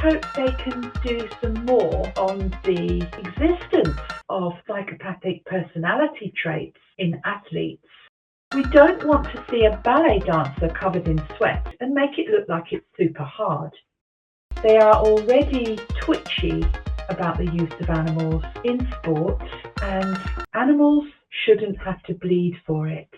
hope they can do some more on the existence of psychopathic personality traits in athletes. We don't want to see a ballet dancer covered in sweat and make it look like it's super hard. They are already twitchy about the use of animals in sport, and animals shouldn't have to bleed for it.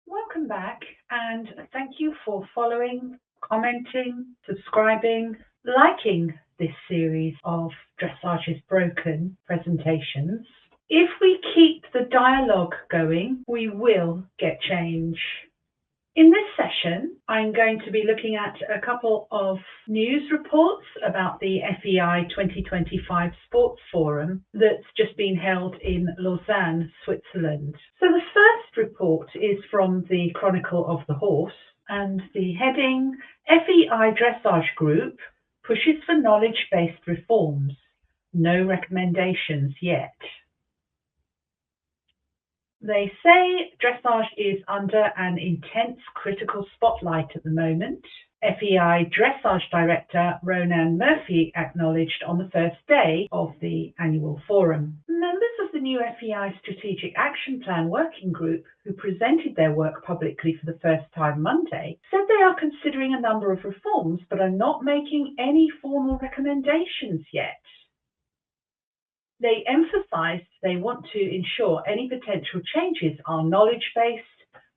Welcome back, and thank you for following, commenting, subscribing, liking this series of Dressage is Broken presentations. If we keep the dialogue going, we will get change. In this session, I'm going to be looking at a couple of news reports about the FEI 2025 Sports Forum that's just been held in Lausanne, Switzerland. So the first report is from the Chronicle of the Horse, and the heading, FEI Dressage Group pushes for knowledge-based reforms. No recommendations yet. They say dressage is under an intense critical spotlight at the moment. FEI Dressage Director Ronan Murphy acknowledged on the first day of the annual forum. Members of the new FEI Strategic Action Plan Working Group, who presented their work publicly for the first time Monday, said they are considering a number of reforms but are not making any formal recommendations yet. They emphasised they want to ensure any potential changes are knowledge-based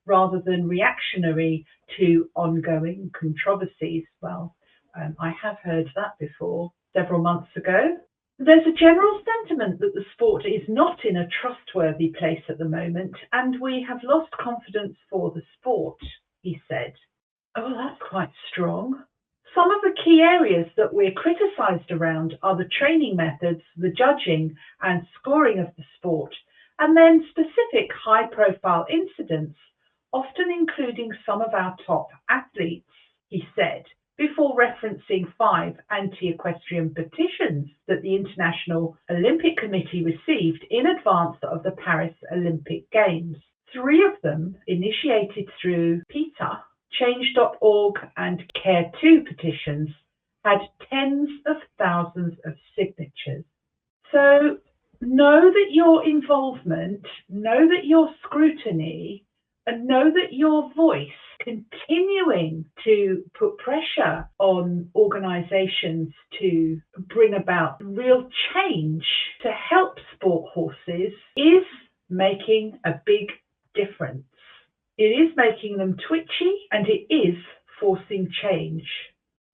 rather than reactionary to ongoing controversies. Well, I have heard that before, several months ago. There's a general sentiment that the sport is not in a trustworthy place at the moment, and we have lost confidence for the sport, he said. Oh, that's quite strong. Some of the key areas that we're criticised around are the training methods, the judging and scoring of the sport, and then specific high-profile incidents, often including some of our top athletes, he said, before referencing 5 anti-equestrian petitions that the International Olympic Committee received in advance of the Paris Olympic Games. 3 of them, initiated through PETA, Change.org and Care2 petitions, had tens of thousands of signatures. So know that your involvement, know that your scrutiny, and know that your voice continuing to put pressure on organisations to bring about real change to help sport horses is making a big difference. It is making them twitchy, and it is forcing change.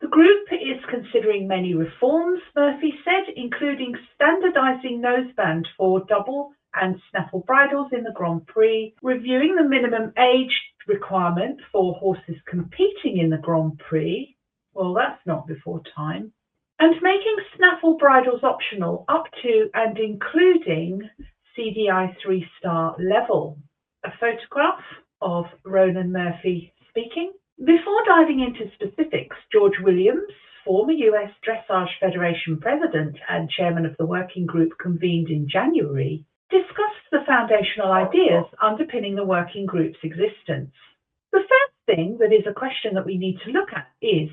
The group is considering many reforms, Murphy said, including standardising noseband for double and snaffle bridles in the Grand Prix, reviewing the minimum age requirement for horses competing in the Grand Prix, well, that's not before time, and making snaffle bridles optional up to and including CDI 3-star level. A photograph of Ronan Murphy speaking. Before diving into specifics, George Williams, former US Dressage Federation president and chairman of the working group convened in January, discussed the foundational ideas underpinning the working group's existence. The first thing that is a question that we need to look at is,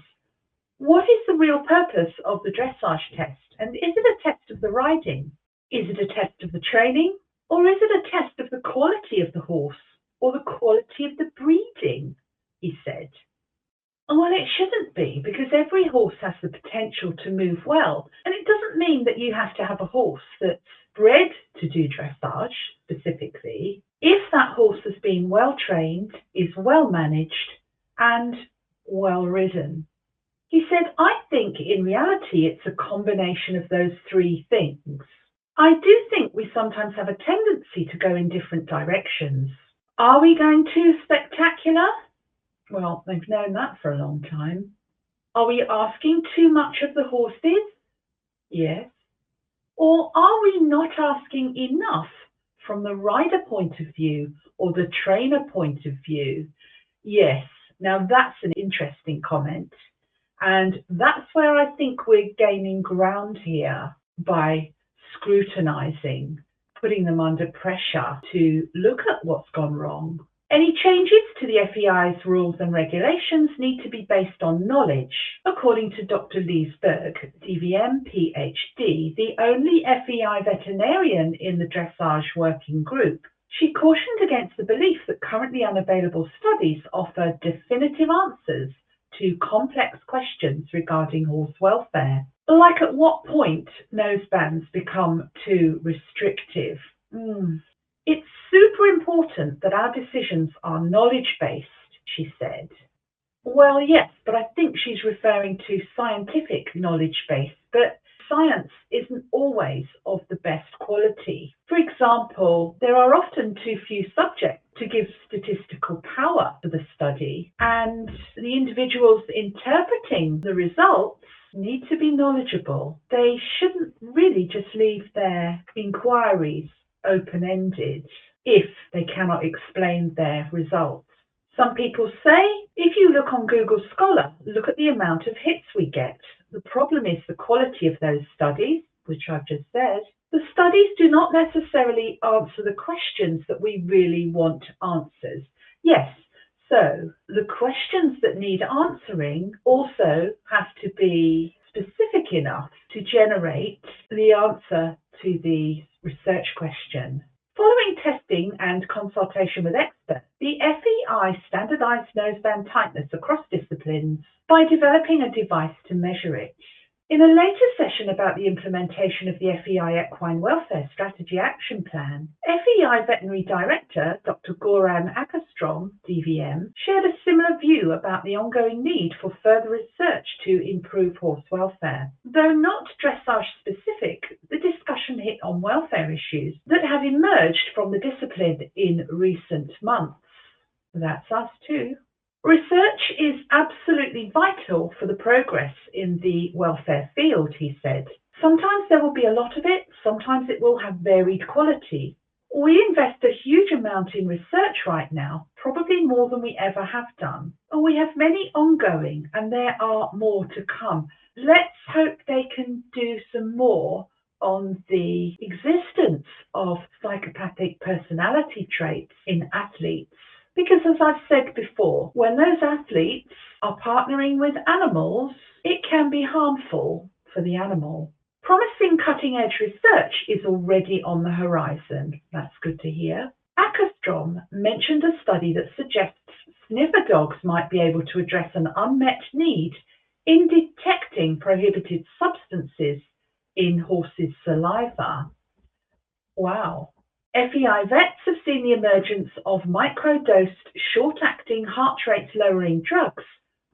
what is the real purpose of the dressage test? And is it a test of the riding? Is it a test of the training? Or is it a test of the quality of the horse? Or the quality of the breeding, he said. Well, it shouldn't be, because every horse has the potential to move well. And it doesn't mean that you have to have a horse that's bred to do dressage specifically, if that horse has been well trained, is well managed, and well ridden. He said, I think in reality it's a combination of those 3 things. I do think we sometimes have a tendency to go in different directions. Are we going too spectacular? Well, they've known that for a long time. Are we asking too much of the horses? Yes. Or are we not asking enough from the rider point of view or the trainer point of view? Yes. Now that's an interesting comment. And that's where I think we're gaining ground here by scrutinising, putting them under pressure to look at what's gone wrong. Any changes to the FEI's rules and regulations need to be based on knowledge. According to Dr. Leesberg, DVM, PhD, the only FEI veterinarian in the dressage working group, she cautioned against the belief that currently unavailable studies offer definitive answers to complex questions regarding horse welfare. Like, at what point nosebands become too restrictive? It's super important that our decisions are knowledge-based, she said. Well, yes, but I think she's referring to scientific knowledge-based, but science isn't always of the best quality. For example, there are often too few subjects to give statistical power to the study, and the individuals interpreting the results need to be knowledgeable. They shouldn't really just leave their inquiries open-ended if they cannot explain their results. Some people say, if you look on Google Scholar, look at the amount of hits we get. The problem is the quality of those studies, which I've just said. The studies do not necessarily answer the questions that we really want answers. Yes, so the questions that need answering also have to be specific enough to generate the answer to the research question. Following testing and consultation with experts, the FEI standardized noseband tightness across disciplines by developing a device to measure it. In a later session about the implementation of the FEI Equine Welfare Strategy Action Plan, FEI Veterinary Director Dr. Goran Ackerstrom, DVM, shared a similar view about the ongoing need for further research to improve horse welfare. Though not dressage specific, the discussion hit on welfare issues that have emerged from the discipline in recent months. That's us too. Research is absolutely vital for the progress in the welfare field, he said. Sometimes there will be a lot of it, sometimes it will have varied quality. We invest a huge amount in research right now, probably more than we ever have done. We have many ongoing and there are more to come. Let's hope they can do some more on the existence of psychopathic personality traits in athletes. Because as I've said before, when those athletes are partnering with animals, it can be harmful for the animal. Promising cutting-edge research is already on the horizon. That's good to hear. Ackerstrom mentioned a study that suggests sniffer dogs might be able to address an unmet need in detecting prohibited substances in horses' saliva. Wow. FEI vets have seen the emergence of microdosed, short-acting, heart rate-lowering drugs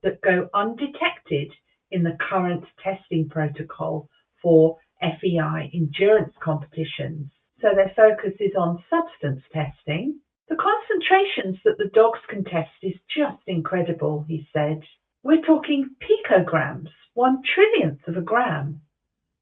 that go undetected in the current testing protocol for FEI endurance competitions. So their focus is on substance testing. The concentrations that the dogs can test is just incredible, he said. We're talking picograms, 1/trillionth of a gram.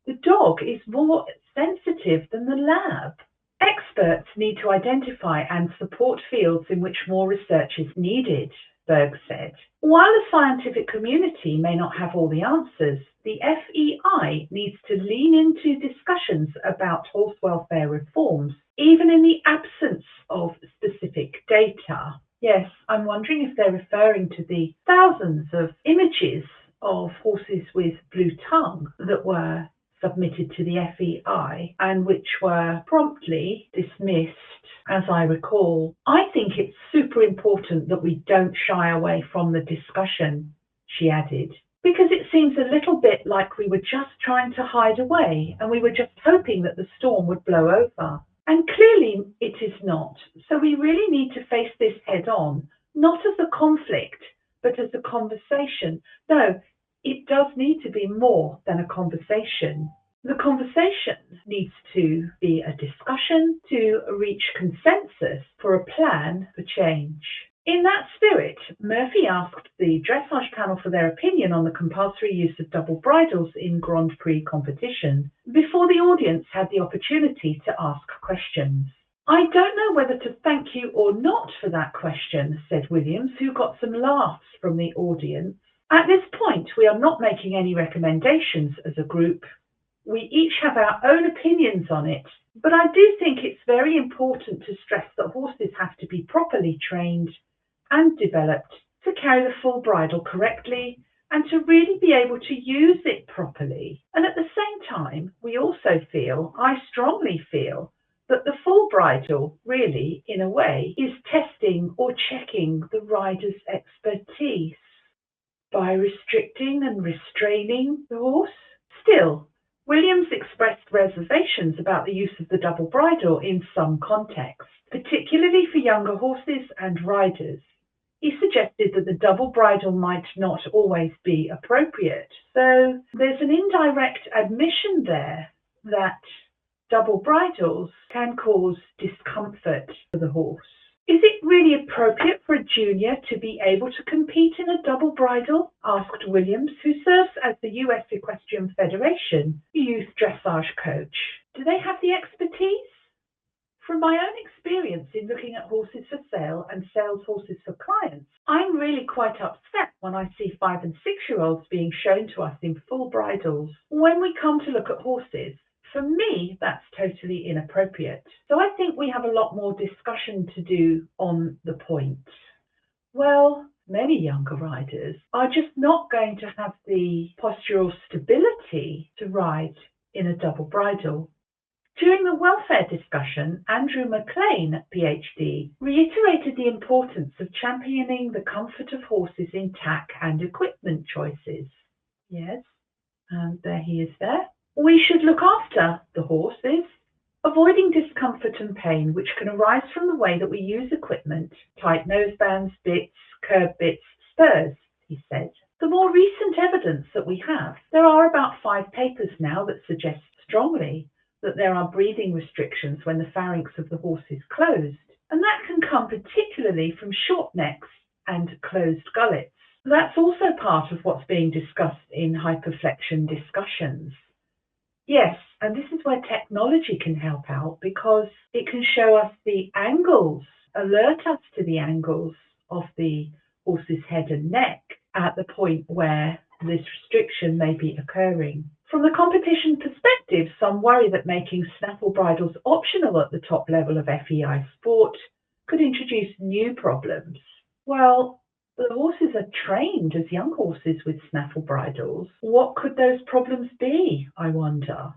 The dog is more sensitive than the lab. Experts need to identify and support fields in which more research is needed, Berg said. While the scientific community may not have all the answers, the FEI needs to lean into discussions about horse welfare reforms, even in the absence of specific data. Yes, I'm wondering if they're referring to the thousands of images of horses with blue tongue that were submitted to the FEI and which were promptly dismissed, as I recall. I think it's super important that we don't shy away from the discussion, she added, because it seems a little bit like we were just trying to hide away and we were just hoping that the storm would blow over. And clearly it is not. So we really need to face this head on, not as a conflict, but as a conversation. No, it does need to be more than a conversation. The conversation needs to be a discussion to reach consensus for a plan for change. In that spirit, Murphy asked the dressage panel for their opinion on the compulsory use of double bridles in Grand Prix competition before the audience had the opportunity to ask questions. I don't know whether to thank you or not for that question, said Williams, who got some laughs from the audience. At this point, we are not making any recommendations as a group. We each have our own opinions on it, but I do think it's very important to stress that horses have to be properly trained and developed to carry the full bridle correctly and to really be able to use it properly. And at the same time, we also feel, I strongly feel, that the full bridle really, in a way, is testing or checking the rider's expertise by restricting and restraining the horse. Still, Williams expressed reservations about the use of the double bridle in some contexts, particularly for younger horses and riders. He suggested that the double bridle might not always be appropriate. So there's an indirect admission there that double bridles can cause discomfort for the horse. Is it really appropriate for a junior to be able to compete in a double bridle? Asked Williams, who serves as the US Equestrian Federation youth dressage coach. Do they have the expertise? From my own experience in looking at horses for sale and sales horses for clients, I'm really quite upset when I see 5- and 6-year-olds being shown to us in full bridles. When we come to look at horses, for me, that's totally inappropriate. So I think we have a lot more discussion to do on the point. Well, many younger riders are just not going to have the postural stability to ride in a double bridle. During the welfare discussion, Andrew McLean, PhD, reiterated the importance of championing the comfort of horses in tack and equipment choices. Yes, and there he is there. We should look after the horses, avoiding discomfort and pain which can arise from the way that we use equipment, tight nosebands, bits, curb bits, spurs, he said. The more recent evidence that we have, there are about 5 papers now that suggest strongly that there are breathing restrictions when the pharynx of the horse is closed, and that can come particularly from short necks and closed gullets. That's also part of what's being discussed in hyperflexion discussions. Yes, and this is where technology can help out because it can show us the angles, alert us to the angles of the horse's head and neck at the point where this restriction may be occurring. From the competition perspective, some worry that making snaffle bridles optional at the top level of FEI sport could introduce new problems. Well, the horses are trained as young horses with snaffle bridles. What could those problems be, I wonder?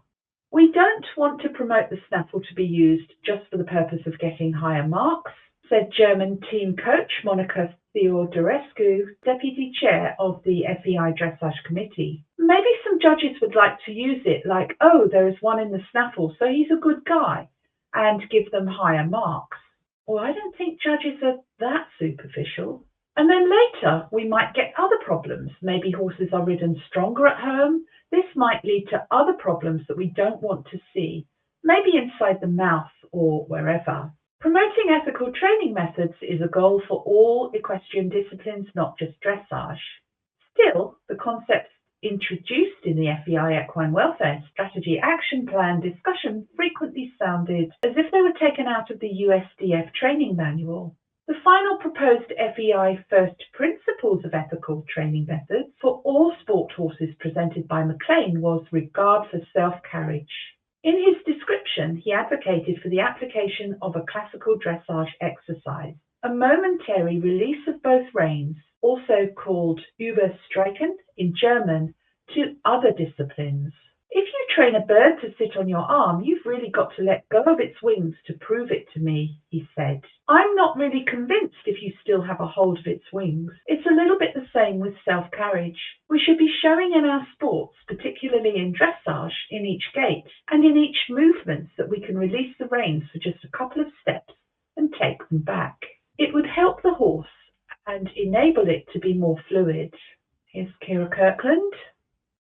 We don't want to promote the snaffle to be used just for the purpose of getting higher marks, said German team coach Monica Theodorescu, deputy chair of the FEI Dressage Committee. Maybe some judges would like to use it like, oh, there is one in the snaffle, so he's a good guy, and give them higher marks. Well, I don't think judges are that superficial. And then later, we might get other problems. Maybe horses are ridden stronger at home. This might lead to other problems that we don't want to see, maybe inside the mouth or wherever. Promoting ethical training methods is a goal for all equestrian disciplines, not just dressage. Still, the concepts introduced in the FEI Equine Welfare Strategy Action Plan discussion frequently sounded as if they were taken out of the USDF training manual. The final proposed FEI First Principles of Ethical Training Methods for all sport horses presented by McLean was regard for self-carriage. In his description, he advocated for the application of a classical dressage exercise, a momentary release of both reins, also called Überstreichen in German, to other disciplines. If you train a bird to sit on your arm, you've really got to let go of its wings to prove it to me, he said. I'm not really convinced if you still have a hold of its wings. It's a little bit the same with self-carriage. We should be showing in our sports, particularly in dressage, in each gait and in each movement that we can release the reins for just a couple of steps and take them back. It would help the horse and enable it to be more fluid. Here's Kira Kirkland,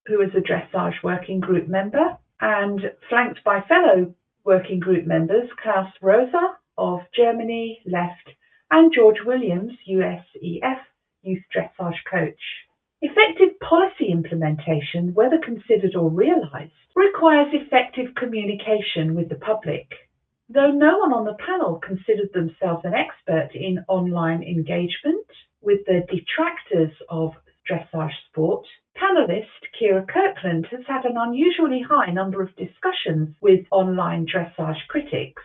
who is a dressage working group member, and flanked by fellow working group members Klaus Rosa of Germany, left, and George Williams, USEF, youth dressage coach. Effective policy implementation, whether considered or realised, requires effective communication with the public. Though no one on the panel considered themselves an expert in online engagement with the detractors of dressage sport, Panellist Kira Kirkland has had an unusually high number of discussions with online dressage critics.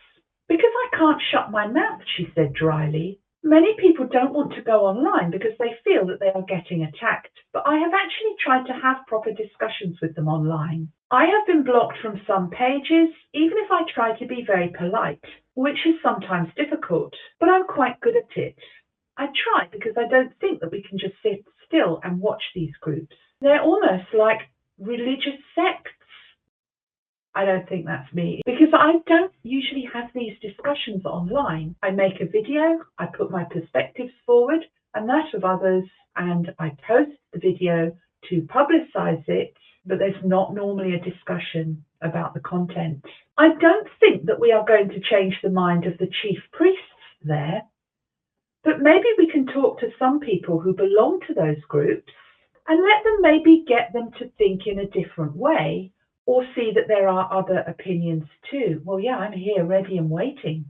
"Because I can't shut my mouth," she said dryly. "Many people don't want to go online because they feel that they are getting attacked, but I have actually tried to have proper discussions with them online. I have been blocked from some pages, even if I try to be very polite, which is sometimes difficult, but I'm quite good at it. I try because I don't think that we can just sit still and watch these groups. They're almost like religious sects." I don't think that's me, because I don't usually have these discussions online. I make a video, I put my perspectives forward and that of others, and I post the video to publicize it, but there's not normally a discussion about the content. I don't think that we are going to change the mind of the chief priests there, but maybe we can talk to some people who belong to those groups and let them maybe get them to think in a different way, or see that there are other opinions too. Well, yeah, I'm here ready and waiting.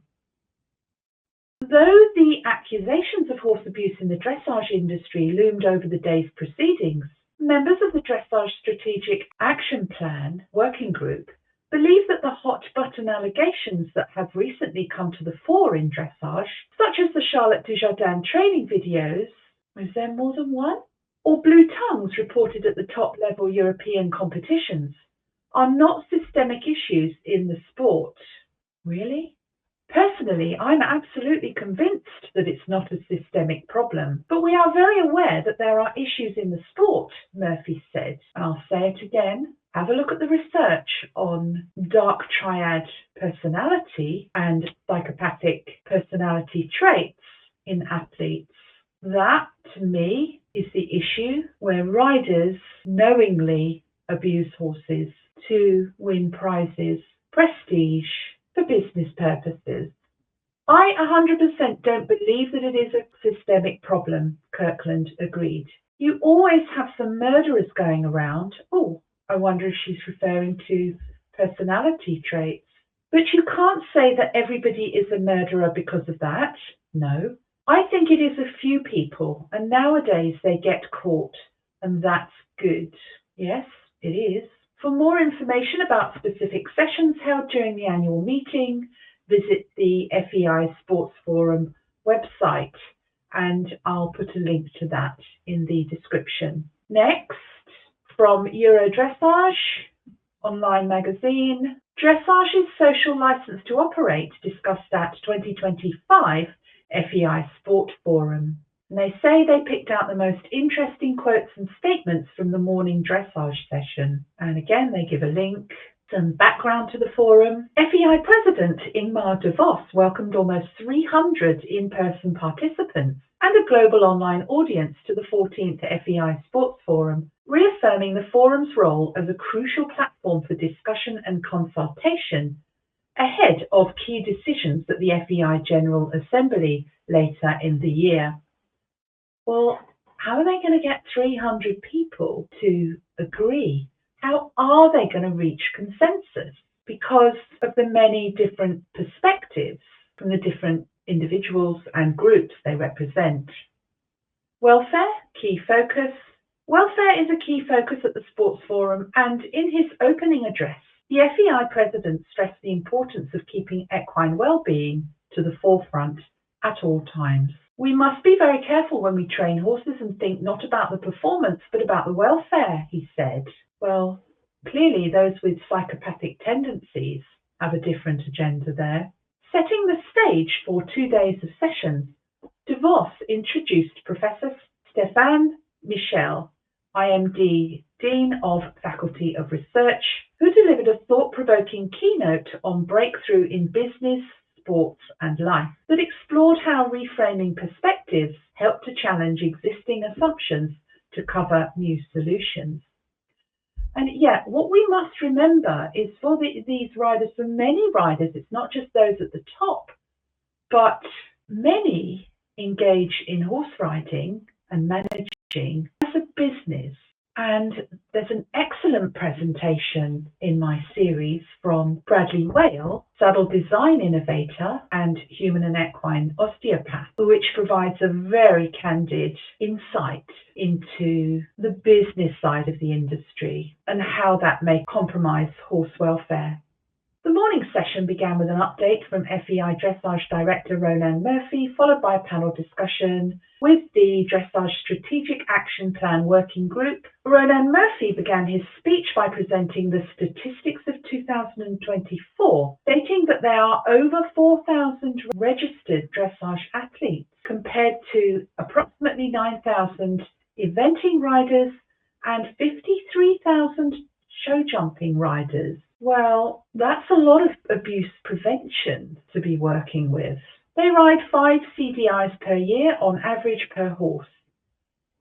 Though the accusations of horse abuse in the dressage industry loomed over the day's proceedings, members of the Dressage Strategic Action Plan Working Group believe that the hot-button allegations that have recently come to the fore in dressage, such as the Charlotte Dujardin training videos, is there more than one? Or blue tongues reported at the top-level European competitions, are not systemic issues in the sport. Really? Personally, I'm absolutely convinced that it's not a systemic problem, but we are very aware that there are issues in the sport, Murphy said. And I'll say it again. Have a look at the research on dark triad personality and psychopathic personality traits in athletes. That, to me, is the issue where riders knowingly abuse horses to win prizes, prestige, for business purposes. I 100% don't believe that it is a systemic problem, Kirkland agreed. You always have some murderers going around. Oh, I wonder if she's referring to personality traits. But you can't say that everybody is a murderer because of that. No. I think it is a few people, and nowadays they get caught, and that's good. Yes, it is. For more information about specific sessions held during the annual meeting, visit the FEI Sports Forum website, and I'll put a link to that in the description. Next, from Eurodressage, online magazine, Dressage's social license to operate discussed at 2025 FEI Sport Forum. And they say they picked out the most interesting quotes and statements from the morning dressage session. And again, they give a link. Some background to the forum. FEI President Ingmar de Vos welcomed almost 300 in-person participants and a global online audience to the 14th FEI Sports Forum, reaffirming the forum's role as a crucial platform for discussion and consultation ahead of key decisions at the FEI General Assembly later in the year. Well, how are they going to get 300 people to agree? How are they going to reach consensus? Because of the many different perspectives from the different individuals and groups they represent. Welfare, key focus. Welfare is a key focus at the Sports Forum, and in his opening address, the FEI President stressed the importance of keeping equine well-being to the forefront at all times. We must be very careful when we train horses and think not about the performance, but about the welfare, he said. Well, clearly those with psychopathic tendencies have a different agenda there. Setting the stage for 2 days of sessions, de Vos introduced Professor Stéphane Michel, IMD Dean of Faculty of Research, who delivered a thought-provoking keynote on breakthrough in business, sports and life that explored how reframing perspectives help to challenge existing assumptions to cover new solutions. And yet, what we must remember is for these riders, for many riders, it's not just those at the top, but many engage in horse riding and managing as a business. And there's an excellent presentation in my series from Bradley Whale, saddle design innovator and human and equine osteopath, which provides a very candid insight into the business side of the industry and how that may compromise horse welfare. The morning session began with an update from FEI Dressage Director Ronan Murphy, followed by a panel discussion with the Dressage Strategic Action Plan Working Group. Ronan Murphy began his speech by presenting the statistics of 2024, stating that there are over 4,000 registered dressage athletes compared to approximately 9,000 eventing riders and 53,000 show jumping riders. Well, that's a lot of abuse prevention to be working with. They ride 5 CDIs per year on average per horse.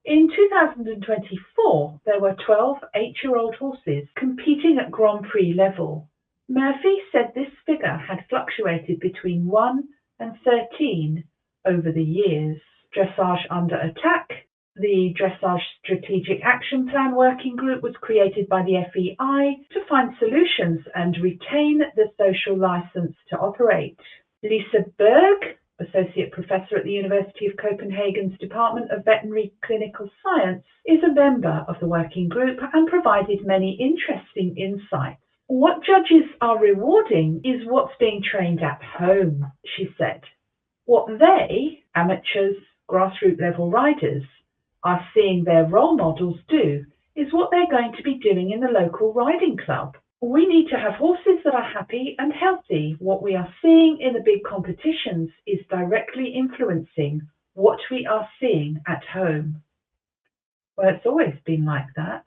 In 2024, there were 12 8-year-old horses competing at Grand Prix level. Murphy said this figure had fluctuated between 1 and 13 over the years. Dressage Under Attack. The Dressage Strategic Action Plan Working Group was created by the FEI to find solutions and retain the social license to operate. Lisa Berg, Associate Professor at the University of Copenhagen's Department of Veterinary Clinical Science, is a member of the working group and provided many interesting insights. What judges are rewarding is what's being trained at home, she said. What they, amateurs, grassroots level riders, are seeing their role models do is what they're going to be doing in the local riding club. We need to have horses that are happy and healthy. What we are seeing in the big competitions is directly influencing what we are seeing at home. Well, it's always been like that.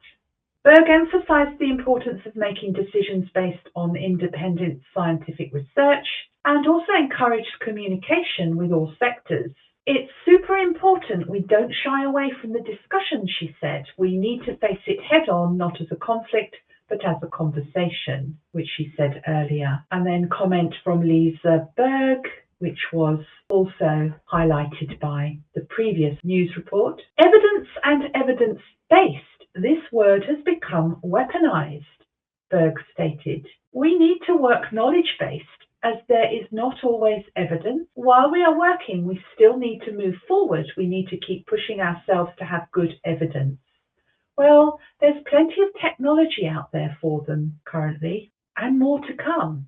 Berg emphasized the importance of making decisions based on independent scientific research and also encouraged communication with all sectors. It's super important we don't shy away from the discussion, she said. We need to face it head on, not as a conflict, but as a conversation, which she said earlier. And then comment from Lisa Berg, which was also highlighted by the previous news report. Evidence and evidence-based. This word has become weaponized, Berg stated. We need to work knowledge-based, as there is not always evidence. While we are working, we still need to move forward. We need to keep pushing ourselves to have good evidence. Well, there's plenty of technology out there for them currently, and more to come.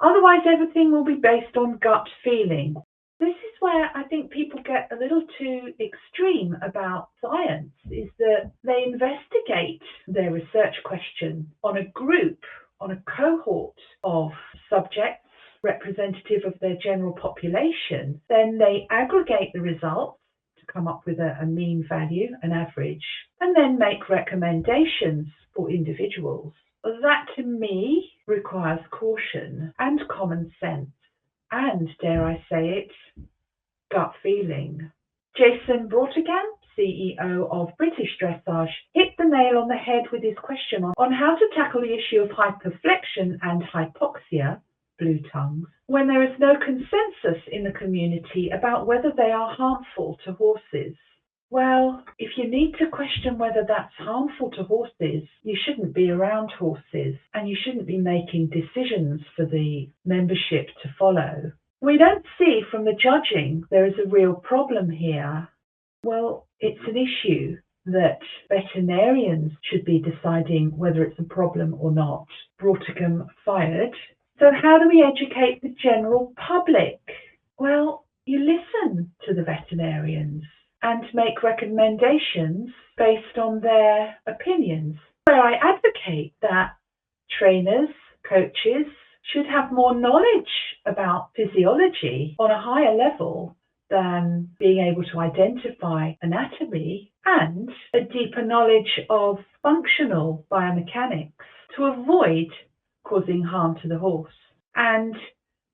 Otherwise, everything will be based on gut feeling. This is where I think people get a little too extreme about science, is that they investigate their research question on a group, on a cohort of subjects representative of their general population. Then they aggregate the results to come up with a mean value, an average, and then make recommendations for individuals. That, to me, requires caution and common sense and, dare I say it, gut feeling. Jason Brotigan, CEO of British Dressage, hit the nail on the head with his question on how to tackle the issue of hyperflexion and hypoxia, blue tongues, when there is no consensus in the community about whether they are harmful to horses. Well, if you need to question whether that's harmful to horses, you shouldn't be around horses and you shouldn't be making decisions for the membership to follow. We don't see from the judging there is a real problem here. Well, it's an issue that veterinarians should be deciding whether it's a problem or not. Brotigan fired. So how do we educate the general public? Well, you listen to the veterinarians and make recommendations based on their opinions. So I advocate that trainers, coaches should have more knowledge about physiology on a higher level than being able to identify anatomy, and a deeper knowledge of functional biomechanics to avoid causing harm to the horse. And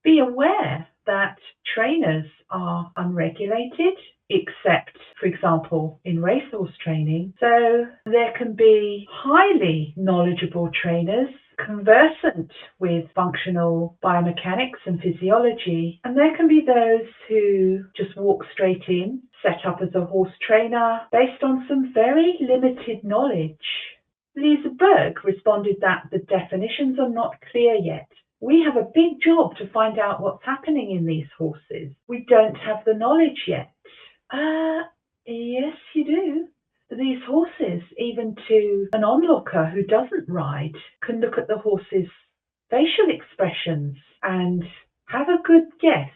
be aware that trainers are unregulated, except, for example, in racehorse training. So there can be highly knowledgeable trainers conversant with functional biomechanics and physiology, and there can be those who just walk straight in, set up as a horse trainer based on some very limited knowledge. Lisa Berg responded that the definitions are not clear yet. We have a big job to find out what's happening in these horses. We don't have the knowledge yet. Yes, you do. These horses, even to an onlooker who doesn't ride, can look at the horse's facial expressions and have a good guess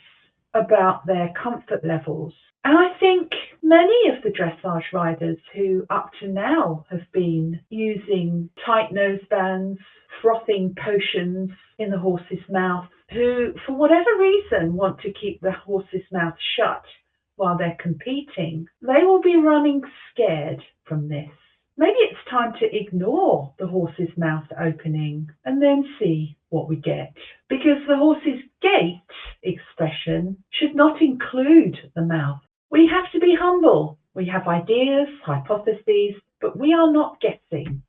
about their comfort levels. And I think many of the dressage riders who up to now have been using tight nosebands, frothing potions in the horse's mouth, who for whatever reason want to keep the horse's mouth shut while they're competing, they will be running scared from this. Maybe it's time to ignore the horse's mouth opening and then see what we get. Because the horse's gait expression should not include the mouth. We have to be humble. We have ideas, hypotheses, but we are not guessing.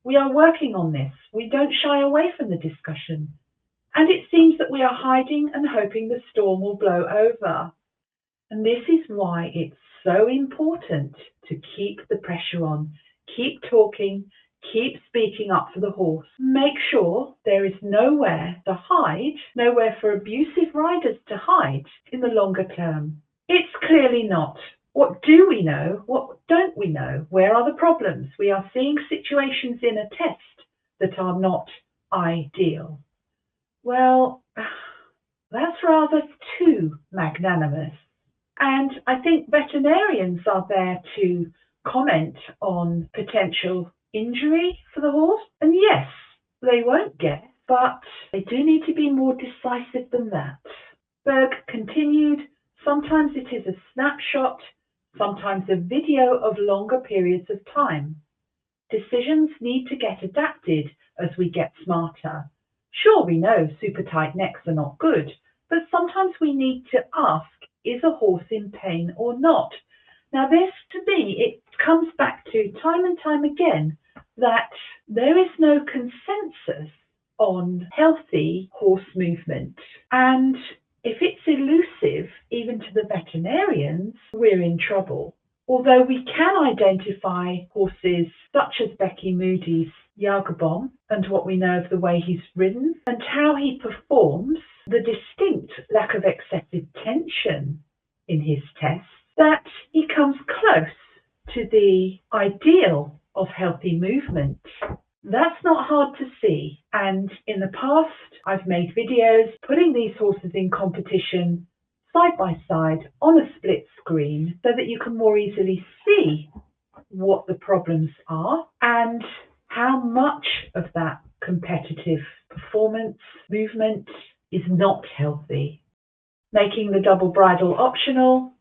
We are working on this. We don't shy away from the discussion. And it seems that we are hiding and hoping the storm will blow over. And this is why it's so important to keep the pressure on, keep talking, keep speaking up for the horse. Make sure there is nowhere to hide, nowhere for abusive riders to hide in the longer term. It's clearly not. What do we know? What don't we know? Where are the problems? We are seeing situations in a test that are not ideal. Well, that's rather too magnanimous. And I think veterinarians are there to comment on potential injury for the horse. And yes, they won't guess, but they do need to be more decisive than that. Berg continued, sometimes it is a snapshot, sometimes a video of longer periods of time. Decisions need to get adapted as we get smarter. Sure, we know super tight necks are not good, but sometimes we need to ask, is a horse in pain or not? Now this, to me, it comes back to time and time again that there is no consensus on healthy horse movement. And if it's elusive, even to the veterinarians, we're in trouble. Although we can identify horses such as Becky Moody's Jagerbomb and what we know of the way he's ridden and how he performs, the distinct lack of excessive tension in his tests, that he comes close to the ideal of healthy movement. That's not hard to see, and in the past I've made videos putting these horses in competition side by side on a split screen so that you can more easily see what the problems are and how much of that competitive performance movement is not healthy. Making the double bridle optional.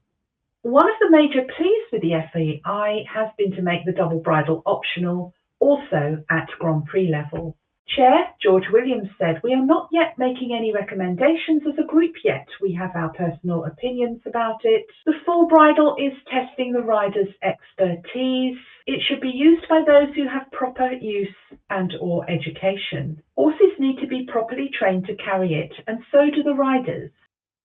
One of the major pleas with the FEI has been to make the double bridle optional also at Grand Prix level. Chair George Williams said, "We are not yet making any recommendations as a group yet. We have our personal opinions about it. The full bridle is testing the rider's expertise. It should be used by those who have proper use and/or education. Horses need to be properly trained to carry it, and so do the riders."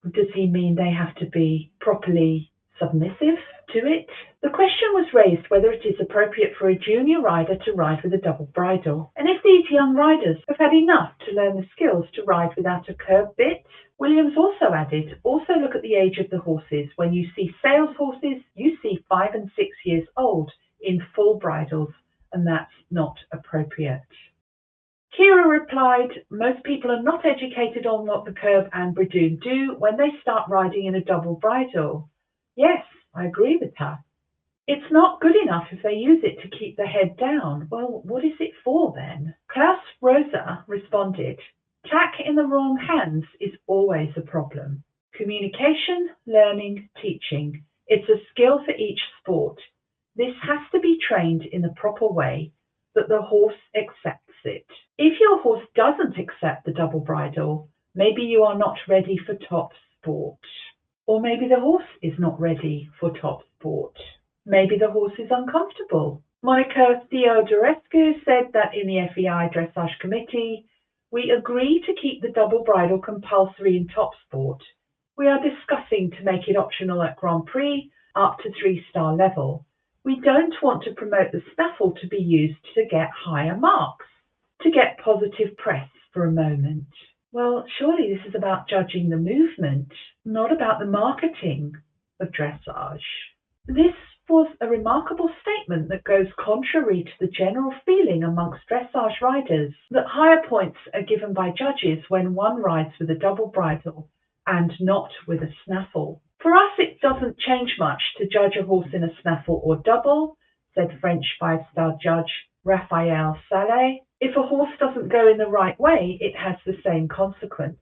Does he mean they have to be properly submissive to it? The question was raised whether it is appropriate for a junior rider to ride with a double bridle, and if these young riders have had enough to learn the skills to ride without a curb bit. Williams also added, also look at the age of the horses. When you see sales horses, you see 5 and 6 years old in full bridles, and that's not appropriate. Kira replied, most people are not educated on what the curb and bridoon do when they start riding in a double bridle. Yes, I agree with her. It's not good enough if they use it to keep the head down. Well, what is it for then? Klaus Rosa responded, tack in the wrong hands is always a problem. Communication, learning, teaching. It's a skill for each sport. This has to be trained in the proper way that the horse accepts it. If your horse doesn't accept the double bridle, maybe you are not ready for top sport. Or maybe the horse is not ready for top sport. Maybe the horse is uncomfortable. Monica Theodorescu said that in the FEI Dressage Committee, we agree to keep the double bridle compulsory in top sport. We are discussing to make it optional at Grand Prix, up to 3-star level. We don't want to promote the snaffle to be used to get higher marks, to get positive press for a moment. Well, surely this is about judging the movement, not about the marketing of dressage. This was a remarkable statement that goes contrary to the general feeling amongst dressage riders that higher points are given by judges when one rides with a double bridle and not with a snaffle. For us, it doesn't change much to judge a horse in a snaffle or double, said French 5-star judge Raphael Salé. If a horse doesn't go in the right way, it has the same consequence.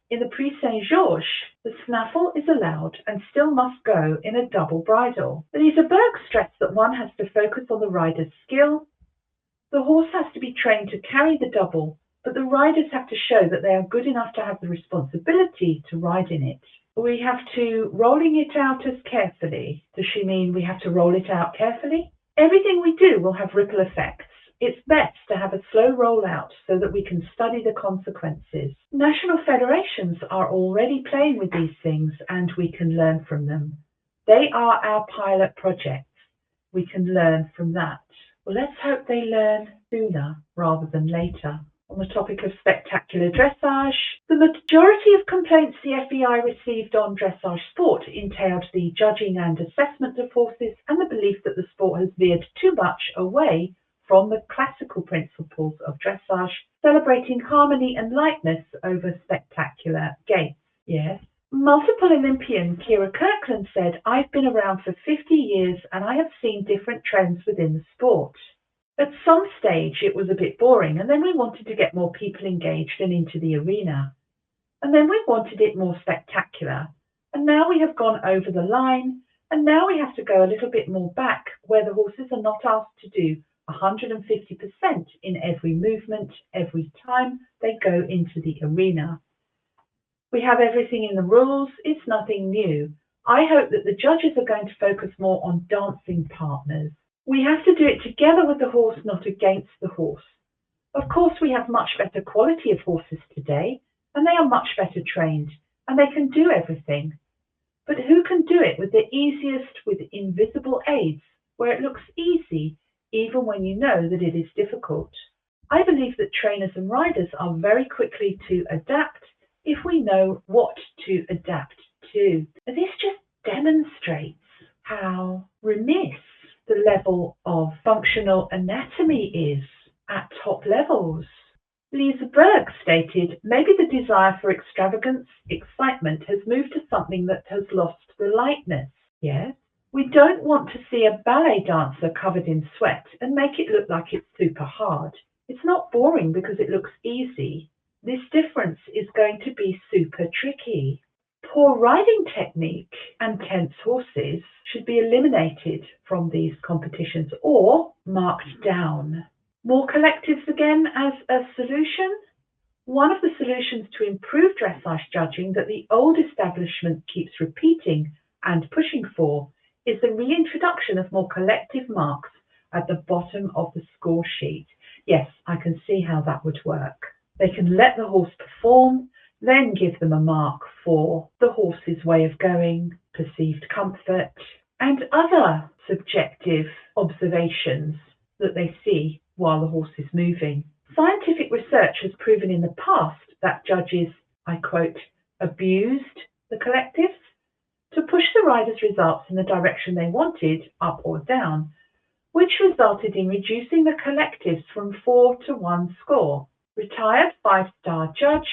In the Prix Saint-Georges, the snaffle is allowed and still must go in a double bridle. Lisa Berg stressed that one has to focus on the rider's skill. The horse has to be trained to carry the double, but the riders have to show that they are good enough to have the responsibility to ride in it. We have to rolling it out as carefully. Does she mean we have to roll it out carefully? Everything we do will have ripple effects. It's best to have a slow rollout so that we can study the consequences. National federations are already playing with these things and we can learn from them. They are our pilot projects. We can learn from that. Well, let's hope they learn sooner rather than later. On the topic of spectacular dressage, the majority of complaints the FEI received on dressage sport entailed the judging and assessment of horses and the belief that the sport has veered too much away from the classical principles of dressage, celebrating harmony and lightness over spectacular gaits. Yes. Multiple Olympian Kira Kirkland said, "I've been around for 50 years and I have seen different trends within the sport. At some stage it was a bit boring and then we wanted to get more people engaged and into the arena. And then we wanted it more spectacular. And now we have gone over the line and now we have to go a little bit more back where the horses are not asked to do 150% in every movement, every time they go into the arena. We have everything in the rules, it's nothing new. I hope that the judges are going to focus more on dancing partners. We have to do it together with the horse, not against the horse. Of course, we have much better quality of horses today, and they are much better trained, and they can do everything. But who can do it with the easiest, with invisible aids, where it looks easy, even when you know that it is difficult? I believe that trainers and riders are very quickly to adapt if we know what to adapt to. This just demonstrates how remiss the level of functional anatomy is at top levels. Lisa Berg stated, maybe the desire for extravagance, excitement has moved to something that has lost the lightness. Yes, we don't want to see a ballet dancer covered in sweat and make it look like it's super hard. It's not boring because it looks easy. This difference is going to be super tricky. Poor riding technique and tense horses should be eliminated from these competitions or marked down. More collectives again as a solution. One of the solutions to improve dressage judging that the old establishment keeps repeating and pushing for is the reintroduction of more collective marks at the bottom of the score sheet. Yes, I can see how that would work. They can let the horse perform, then give them a mark for the horse's way of going, perceived comfort, and other subjective observations that they see while the horse is moving. Scientific research has proven in the past that judges, I quote, abused the collectives to push the riders' results in the direction they wanted, up or down, which resulted in reducing the collectives from 4 to 1 score. Retired 5-star judge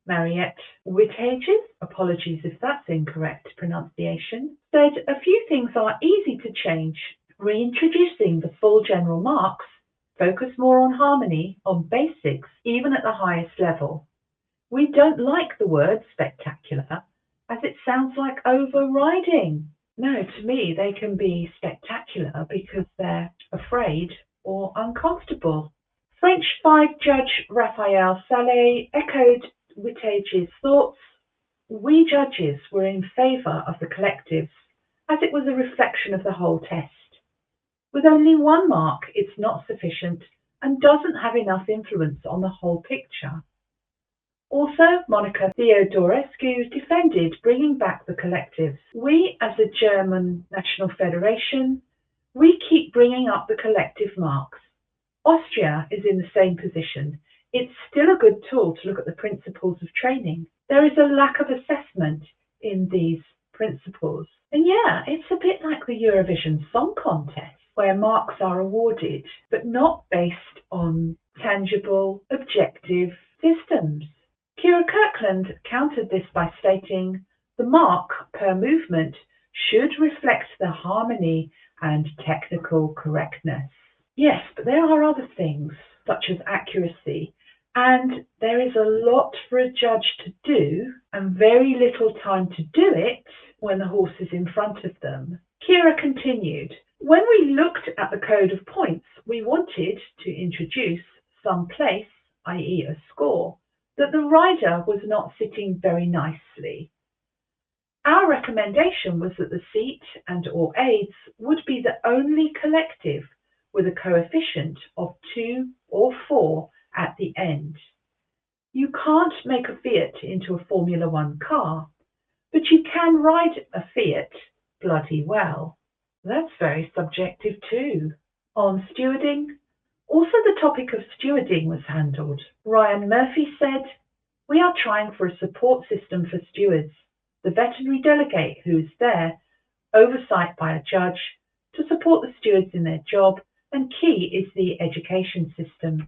Mariette Whittages, apologies if that's incorrect pronunciation, said a few things are easy to change. Reintroducing the full general marks, focus more on harmony, on basics, even at the highest level. We don't like the word spectacular, as it sounds like overriding. No, to me, they can be spectacular because they're afraid or uncomfortable. French 5 judge Raphael Salé echoed Whittages' thoughts. We judges were in favour of the collectives, as it was a reflection of the whole test. With only 1 mark, it's not sufficient and doesn't have enough influence on the whole picture. Also, Monica Theodorescu defended bringing back the collectives. We, as a German national federation, we keep bringing up the collective marks. Austria is in the same position. It's still a good tool to look at the principles of training. There is a lack of assessment in these principles. And yeah, it's a bit like the Eurovision Song Contest, where marks are awarded, but not based on tangible, objective systems. Kira Kirkland countered this by stating, the mark per movement should reflect the harmony and technical correctness. Yes, but there are other things, such as accuracy, and there is a lot for a judge to do and very little time to do it when the horse is in front of them. Kira continued, when we looked at the code of points, we wanted to introduce some place, i.e. a score, that the rider was not sitting very nicely. Our recommendation was that the seat and or aids would be the only collective with a coefficient of 2 or 4 at the end. You can't make a Fiat into a Formula One car, but you can ride a Fiat bloody well. That's very subjective too. On stewarding, also the topic of stewarding was handled. Ryan Murphy said, we are trying for a support system for stewards, the veterinary delegate who is there, oversight by a judge, to support the stewards in their job, and key is the education system.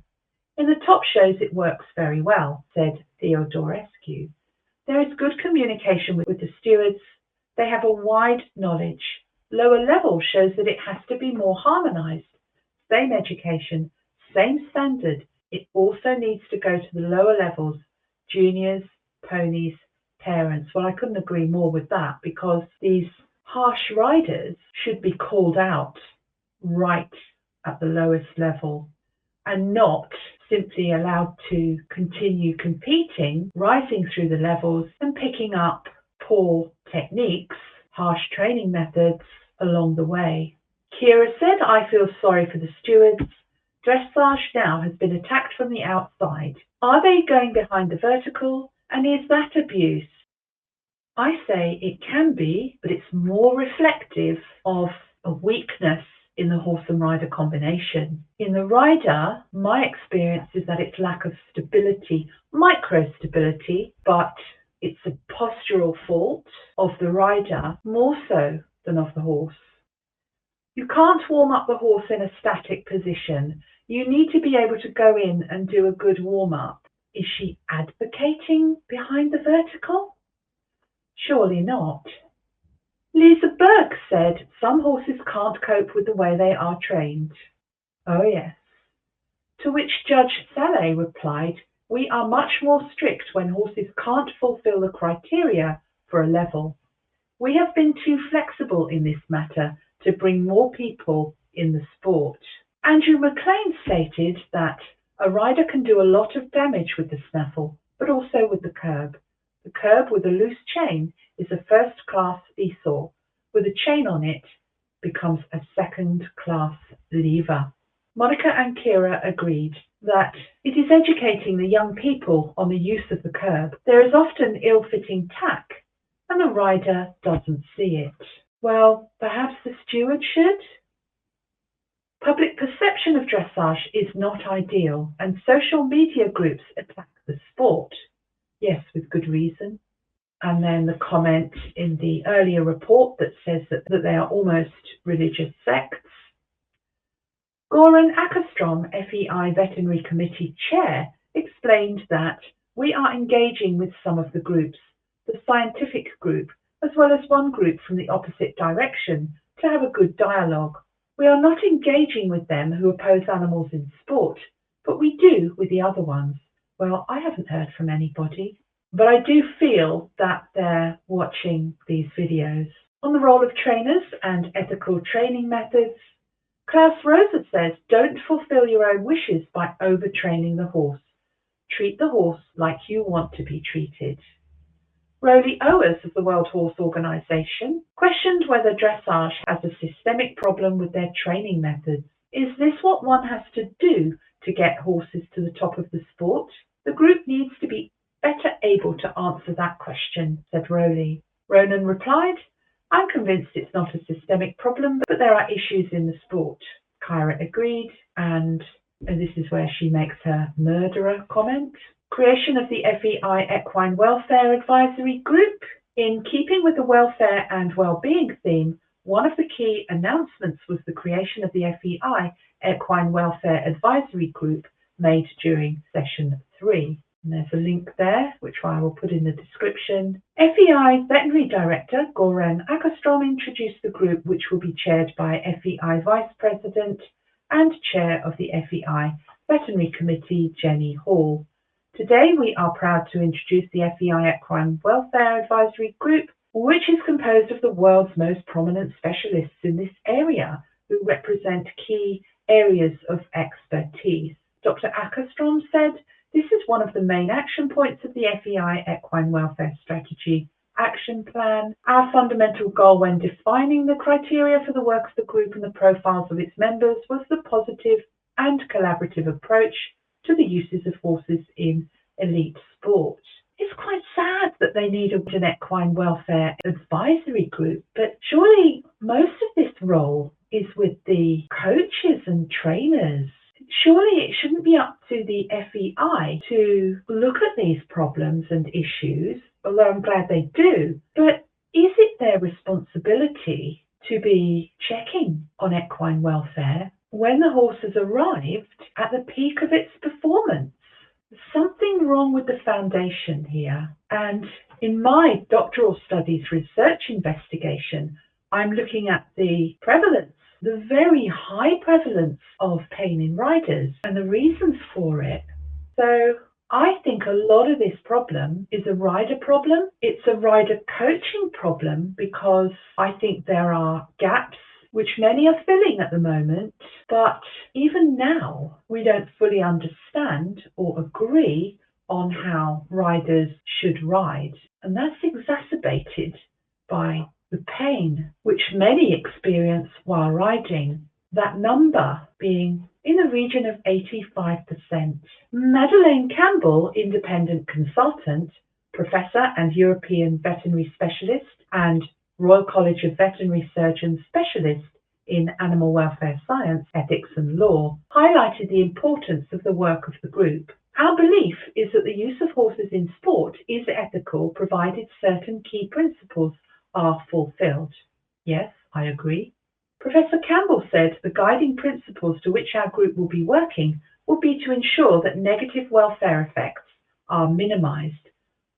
In the top shows it works very well, said Theodorescu. There is good communication with the stewards. They have a wide knowledge. Lower level shows that it has to be more harmonized. Same education, same standard. It also needs to go to the lower levels, juniors, ponies, parents. Well, I couldn't agree more with that, because these harsh riders should be called out right at the lowest level and not simply allowed to continue competing, rising through the levels and picking up poor techniques, harsh training methods along the way. Kira said, I feel sorry for the stewards. Dressage now has been attacked from the outside. Are they going behind the vertical? And is that abuse? I say it can be, but it's more reflective of a weakness in the horse and rider combination. In the rider, my experience is that it's lack of stability, micro-stability, but it's a postural fault of the rider more so than of the horse. You can't warm up the horse in a static position. You need to be able to go in and do a good warm-up. Is she advocating behind the vertical? Surely not. Lisa Burke said some horses can't cope with the way they are trained. Oh yes. To which Judge Saleh replied, we are much more strict when horses can't fulfill the criteria for a level. We have been too flexible in this matter to bring more people in the sport. Andrew McLean stated that a rider can do a lot of damage with the snaffle, but also with the curb. The curb with a loose chain is a first-class seesaw. With a chain on it, becomes a second-class lever. Monica and Kira agreed that it is educating the young people on the use of the curb. There is often ill-fitting tack, and the rider doesn't see it. Well, perhaps the steward should? Public perception of dressage is not ideal, and social media groups attack the sport. Yes, with good reason. And then the comment in the earlier report that says that they are almost religious sects. Goran Ackerstrom, FEI Veterinary Committee Chair, explained that we are engaging with some of the groups, the scientific group, as well as one group from the opposite direction, to have a good dialogue. We are not engaging with them who oppose animals in sport, but we do with the other ones. Well, I haven't heard from anybody, but I do feel that they're watching these videos. On the role of trainers and ethical training methods, Klaus Rosa says, don't fulfill your own wishes by overtraining the horse. Treat the horse like you want to be treated. Roly Owers of the World Horse Organization questioned whether dressage has a systemic problem with their training methods. Is this what one has to do to get horses to the top of the sport? The group needs to be better able to answer that question, said Rowley. Ronan replied, I'm convinced it's not a systemic problem, but there are issues in the sport. Kyra agreed, and this is where she makes her murderer comment. Creation of the FEI Equine Welfare Advisory Group. In keeping with the welfare and well-being theme, one of the key announcements was the creation of the FEI Equine Welfare Advisory Group made during session 3. And there's a link there, which I will put in the description. FEI Veterinary Director Goran Akastrom introduced the group, which will be chaired by FEI Vice President and Chair of the FEI Veterinary Committee, Jenny Hall. Today, we are proud to introduce the FEI Equine Welfare Advisory Group, which is composed of the world's most prominent specialists in this area, who represent key areas of expertise. Dr. Akastrom said, this is one of the main action points of the FEI Equine Welfare Strategy Action Plan. Our fundamental goal when defining the criteria for the work of the group and the profiles of its members was the positive and collaborative approach to the uses of horses in elite sport. It's quite sad that they need an equine welfare advisory group, but surely most of this role is with the coaches and trainers. Surely it shouldn't be up to the FEI to look at these problems and issues, although I'm glad they do. But is it their responsibility to be checking on equine welfare when the horse has arrived at the peak of its performance? There's something wrong with the foundation here. And in my doctoral studies research investigation, I'm looking at the prevalence, the very high prevalence of pain in riders and the reasons for it. So I think a lot of this problem is a rider problem. It's a rider coaching problem because I think there are gaps which many are filling at the moment, but even now we don't fully understand or agree on how riders should ride. And that's exacerbated by the pain which many experience while riding, that number being in the region of 85%. Madeleine Campbell, independent consultant, professor and European veterinary specialist and Royal College of Veterinary Surgeons specialist in animal welfare science, ethics and law, highlighted the importance of the work of the group. Our belief is that the use of horses in sport is ethical provided certain key principles are fulfilled. Yes, I agree. Professor Campbell said the guiding principles to which our group will be working will be to ensure that negative welfare effects are minimized,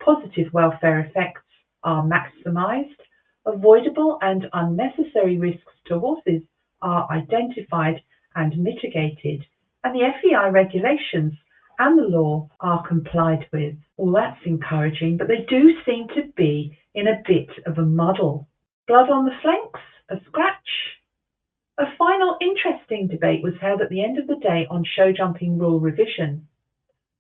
positive welfare effects are maximized, avoidable and unnecessary risks to horses are identified and mitigated, and the FEI regulations and the law are complied with. Well, that's encouraging, but they do seem to be in a bit of a muddle. Blood on the flanks? A scratch? A final interesting debate was held at the end of the day on show jumping rule revision.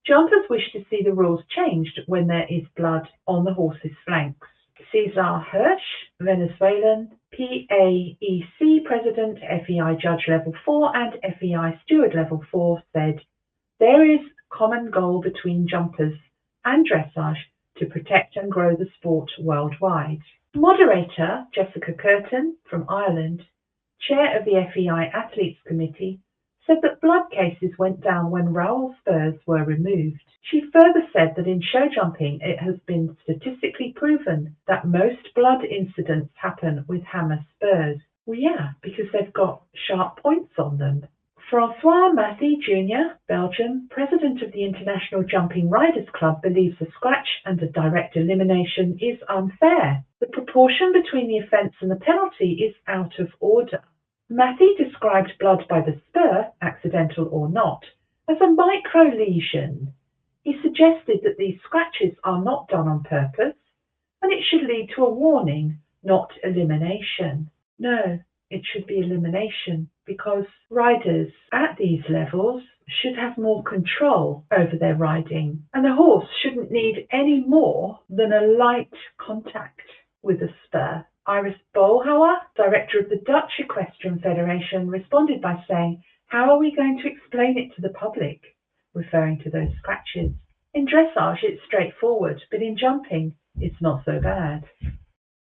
Jumpers wish to see the rules changed when there is blood on the horse's flanks. Cesar Hirsch, Venezuelan, PAEC President, FEI Judge Level 4 and FEI Steward Level 4 said, there is common goal between jumpers and dressage to protect and grow the sport worldwide. Moderator Jessica Curtin from Ireland, chair of the FEI Athletes Committee, said that blood cases went down when rowel spurs were removed. She further said that in show jumping it has been statistically proven that most blood incidents happen with hammer spurs. Well, yeah, because they've got sharp points on them. Francois Mathy Jr., Belgium, president of the International Jumping Riders Club, believes a scratch and a direct elimination is unfair. The proportion between the offence and the penalty is out of order. Mathy described blood by the spur, accidental or not, as a micro lesion. He suggested that these scratches are not done on purpose and it should lead to a warning, not elimination. No, it should be elimination because riders at these levels should have more control over their riding, and the horse shouldn't need any more than a light contact with a spur. Iris Bolhauer, director of the Dutch Equestrian Federation, responded by saying, how are we going to explain it to the public? Referring to those scratches. In dressage, it's straightforward, but in jumping, it's not so bad.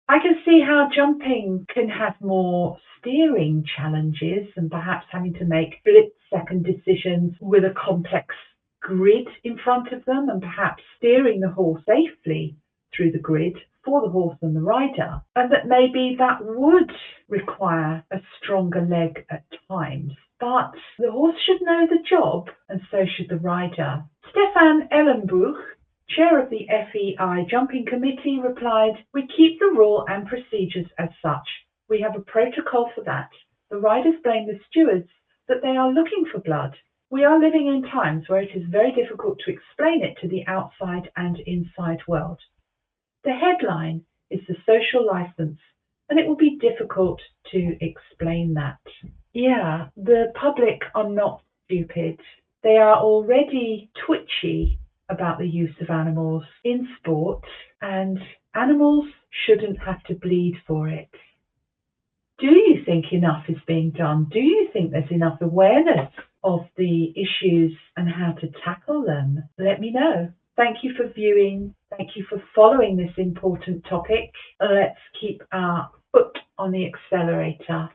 I can see how jumping can have more steering challenges and perhaps having to make split-second decisions with a complex grid in front of them and perhaps steering the horse safely through the grid for the horse and the rider, and that maybe that would require a stronger leg at times. But the horse should know the job, and so should the rider. Stefan Ellenbruch, chair of the FEI Jumping Committee, replied, "We keep the rule and procedures as such. We have a protocol for that. The riders blame the stewards that they are looking for blood. We are living in times where it is very difficult to explain it to the outside and inside world. The headline is the social license, and it will be difficult to explain that." Yeah, the public are not stupid. They are already twitchy about the use of animals in sport, and animals shouldn't have to bleed for it. Do you think enough is being done? Do you think there's enough awareness of the issues and how to tackle them? Let me know. Thank you for viewing. Thank you for following this important topic. Let's keep our foot on the accelerator.